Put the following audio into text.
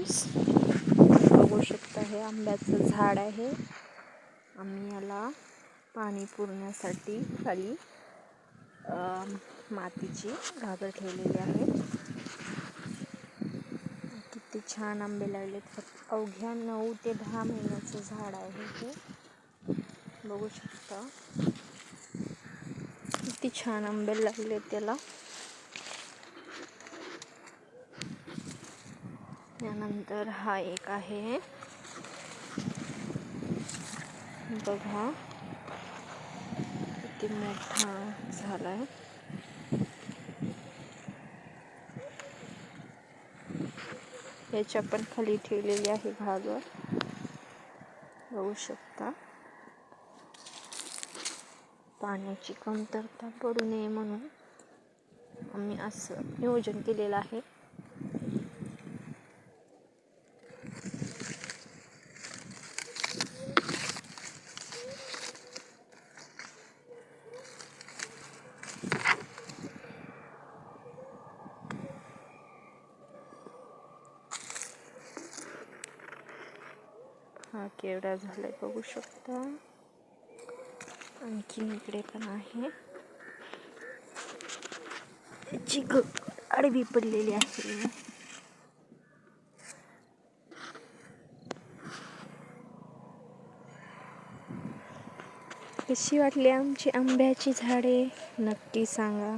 बघू शकता हे आंब्याचं झाड आहे. आम्ही याला पाणी पुरण्यासाठी खाली मातीची घागर ठेवलेली आहे. किती छान आंबे लागलेत. फक्त अवघ्या 9 ते 10 महिन्याचं झाड आहे हे. बघू शकता किती छान आंबे लागले त्याला. यानंतर हा एक आहे बघा किती मोठा झालाय. याच्या पण खाली ठेवलेली आहे घागर. बघू शकता पाण्याची कमतरता पडू नये म्हणून आम्ही असं नियोजन केलेलं आहे. हा केवढा झालाय बघू शकता. आणखीन इकडे पण आहे. याची आडवी पडलेली आहे. कशी वाटली आमची आंब्याची झाडे नक्की सांगा.